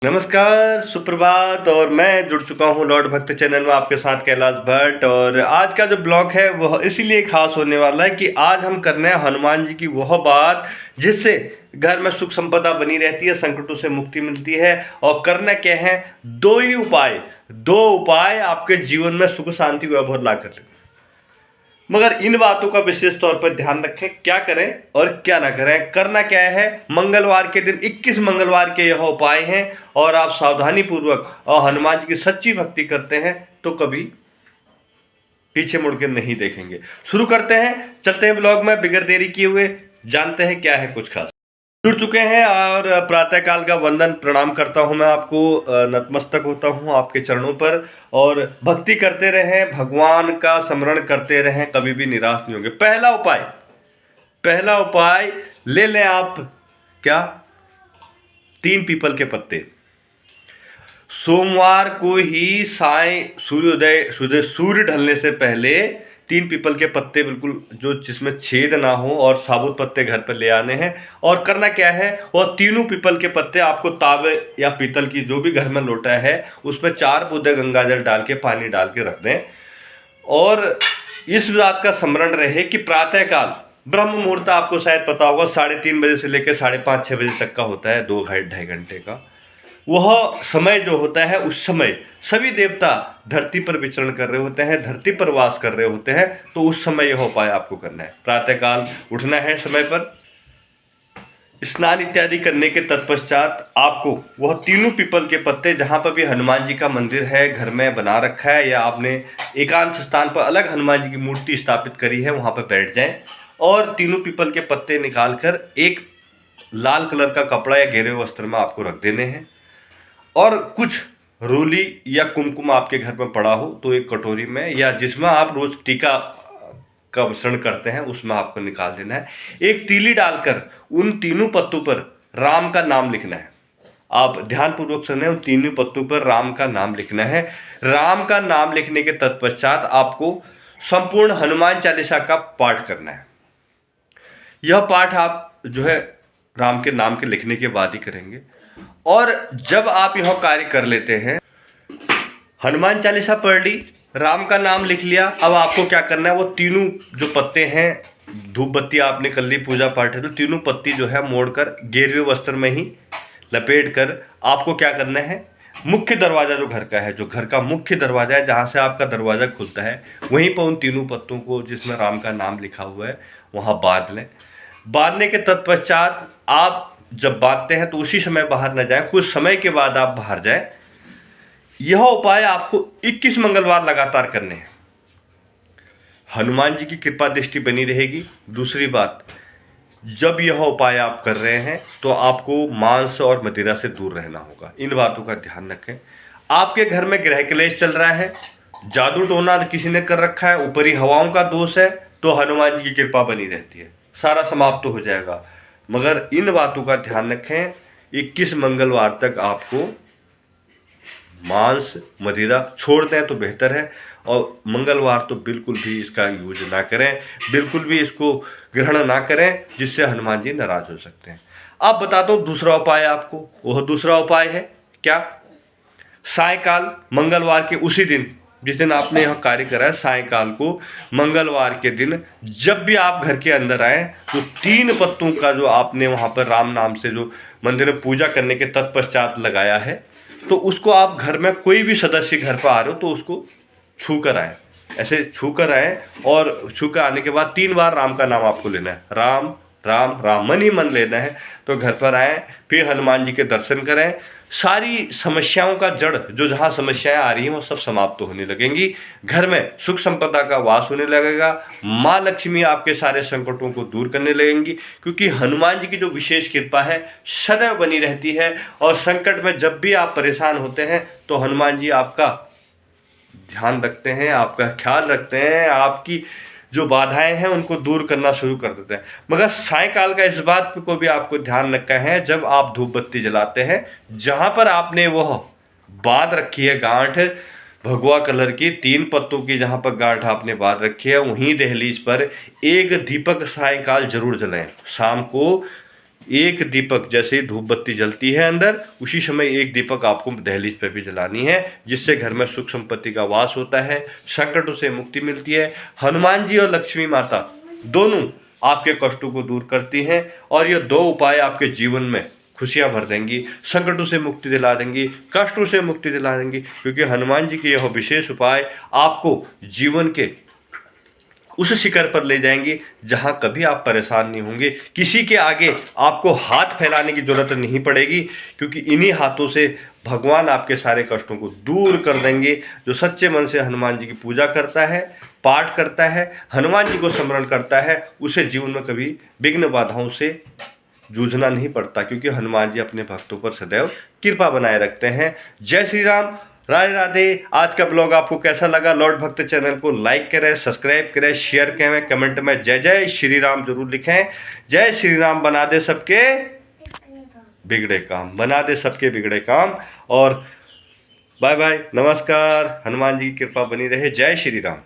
नमस्कार, सुप्रभात। और मैं जुड़ चुका हूँ लॉर्ड भक्त चैनल में आपके साथ कैलाश भट्ट। और आज का जो ब्लॉग है वह इसीलिए खास होने वाला है कि आज हम करने हैं हनुमान जी की वह बात जिससे घर में सुख संपदा बनी रहती है, संकटों से मुक्ति मिलती है। और करना क्या है, दो उपाय आपके जीवन में सुख शांति वैभव ला कर, मगर इन बातों का विशेष तौर पर ध्यान रखें, क्या करें और क्या ना करें। करना क्या है, मंगलवार के दिन 21 मंगलवार के यह उपाय हैं और आप सावधानी पूर्वक और हनुमान जी की सच्ची भक्ति करते हैं तो कभी पीछे मुड़ के नहीं देखेंगे। शुरू करते हैं, चलते हैं ब्लॉग में बिगड़ देरी किए हुए, जानते हैं क्या है कुछ खास। जुड़ चुके हैं और प्रातःकाल का वंदन प्रणाम करता हूं मैं आपको, नतमस्तक होता हूं आपके चरणों पर। और भक्ति करते रहें, भगवान का स्मरण करते रहें, कभी भी निराश नहीं होंगे। पहला उपाय ले लें आप, क्या, 3 पीपल के पत्ते। सोमवार को ही सूर्य ढलने से पहले 3 पीपल के पत्ते, बिल्कुल जो जिसमें छेद ना हो, और साबुत पत्ते घर पर ले आने हैं। और करना क्या है, और तीनों पीपल के पत्ते आपको तांबे या पीतल की जो भी घर में लोटा है उसमें 4 बूंदे गंगाजल डाल के, पानी डाल के रख दें। और इस बात का स्मरण रहे कि प्रातःकाल ब्रह्म मुहूर्त आपको शायद पता होगा, 3:30 बजे से लेकर 5:30-6 बजे तक का होता है, 2-2.5 घंटे का। वह समय जो होता है, उस समय सभी देवता धरती पर विचरण कर रहे होते हैं, धरती पर वास कर रहे होते हैं। तो उस समय यह उपाय आपको करना है। प्रातःकाल उठना है समय पर, स्नान इत्यादि करने के तत्पश्चात आपको वह तीनों पीपल के पत्ते, जहाँ पर भी हनुमान जी का मंदिर है घर में बना रखा है, या आपने एकांत स्थान पर अलग हनुमान जी की मूर्ति स्थापित करी है, वहाँ पर बैठ जाएं। और तीनों पीपल के पत्ते निकालकर एक लाल कलर का कपड़ा या घेरे हुए वस्त्र में आपको रख देने हैं। और कुछ रोली या कुमकुम आपके घर में पड़ा हो तो एक कटोरी में, या जिसमें आप रोज टीका का मिश्रण करते हैं, उसमें आपको निकाल देना है। एक तीली डालकर उन तीनों पत्तों पर राम का नाम लिखना है। आप ध्यानपूर्वक सुने, उन तीनों पत्तों पर राम का नाम लिखना है। राम का नाम लिखने के तत्पश्चात आपको संपूर्ण हनुमान चालीसा का पाठ करना है। यह पाठ आप जो है राम के नाम के लिखने के बाद ही करेंगे। और जब आप यह कार्य कर लेते हैं, हनुमान चालीसा पढ़ ली, राम का नाम लिख लिया, अब आपको क्या करना है, वो तीनों जो पत्ते हैं, धूप बत्ती आपने कर ली, पूजा पाठ है, तो तीनों पत्ती जो है मोड़कर गेरुए वस्त्र में ही लपेट कर आपको क्या करना है, मुख्य दरवाज़ा जो घर का है, जो घर का मुख्य दरवाज़ा है, जहाँ से आपका दरवाज़ा खुलता है, वहीं पर उन तीनों पत्तों को जिसमें राम का नाम लिखा हुआ है वहाँ बांध लें। बांधने के तत्पश्चात आप जब बांधते हैं तो उसी समय बाहर न जाएं, कुछ समय के बाद आप बाहर जाएं। यह उपाय आपको 21 मंगलवार लगातार करने हैं। हनुमान जी की कृपा दृष्टि बनी रहेगी। दूसरी बात, जब यह उपाय आप कर रहे हैं तो आपको मांस और मदिरा से दूर रहना होगा। इन बातों का ध्यान रखें। आपके घर में ग्रह क्लेश चल रहा है, जादू टोना किसी ने कर रखा है, ऊपरी हवाओं का दोष है, तो हनुमान जी की कृपा बनी रहती है, सारा समाप्त हो जाएगा। मगर इन बातों का ध्यान रखें, 21 मंगलवार तक आपको मांस मदिरा छोड़ दें तो बेहतर है। और मंगलवार तो बिल्कुल भी इसका यूज ना करें, बिल्कुल भी इसको ग्रहण ना करें, जिससे हनुमान जी नाराज हो सकते हैं। अब बताता हूँ दूसरा उपाय आपको। वह दूसरा उपाय है क्या, सायकाल मंगलवार के उसी दिन जिस दिन आपने यह कार्य करा है, सायकाल को मंगलवार के दिन जब भी आप घर के अंदर आए तो 3 पत्तों का जो आपने वहाँ पर राम नाम से जो मंदिर में पूजा करने के तत्पश्चात लगाया है, तो उसको आप घर में कोई भी सदस्य घर पर आ रहे हो तो उसको छू कर आए, ऐसे छू कर आए। और छू कर आने के बाद 3 बार राम का नाम आपको लेना है, राम राम राम, मन ही मन लेना है। तो घर पर आए, फिर हनुमान जी के दर्शन करें। सारी समस्याओं का जड़, जो जहाँ समस्याएं आ रही हैं वो सब समाप्त होने लगेंगी। घर में सुख संपदा का वास होने लगेगा। माँ लक्ष्मी आपके सारे संकटों को दूर करने लगेंगी, क्योंकि हनुमान जी की जो विशेष कृपा है सदैव बनी रहती है। और संकट में जब भी आप परेशान होते हैं तो हनुमान जी आपका ध्यान रखते हैं, आपका ख्याल रखते हैं, आपकी जो बाधाएं हैं उनको दूर करना शुरू कर देते हैं। मगर सायकाल का इस बात को भी आपको ध्यान रखना है, जब आप धूप बत्ती जलाते हैं, जहाँ पर आपने वह बांध रखी है गांठ भगवा कलर की, 3 पत्तों की जहाँ पर गांठ आपने बांध रखी है, वहीं दहलीज पर एक दीपक सायकाल जरूर जलाएं। शाम को एक दीपक, जैसे ही धूप बत्ती जलती है अंदर, उसी समय एक दीपक आपको दहलीज पे भी जलानी है, जिससे घर में सुख संपत्ति का वास होता है, संकटों से मुक्ति मिलती है। हनुमान जी और लक्ष्मी माता दोनों आपके कष्टों को दूर करती हैं, और ये दो उपाय आपके जीवन में खुशियां भर देंगी, संकटों से मुक्ति दिला देंगी, कष्टों से मुक्ति दिला देंगी, क्योंकि हनुमान जी के यह विशेष उपाय आपको जीवन के उस शिखर पर ले जाएंगे जहां कभी आप परेशान नहीं होंगे। किसी के आगे आपको हाथ फैलाने की जरूरत नहीं पड़ेगी, क्योंकि इन्हीं हाथों से भगवान आपके सारे कष्टों को दूर कर देंगे। जो सच्चे मन से हनुमान जी की पूजा करता है, पाठ करता है, हनुमान जी को स्मरण करता है, उसे जीवन में कभी विघ्न बाधाओं से जूझना नहीं पड़ता, क्योंकि हनुमान जी अपने भक्तों पर सदैव कृपा बनाए रखते हैं। जय श्री राम, राधे राधे। आज का ब्लॉग आपको कैसा लगा? लॉर्ड भक्त चैनल को लाइक करें, सब्सक्राइब करें, शेयर करें, कमेंट में जय जय श्री राम जरूर लिखें। जय श्री राम बना दे सबके बिगड़े काम, बना दे सबके बिगड़े काम। और बाय बाय, नमस्कार। हनुमान जी की कृपा बनी रहे। जय श्री राम।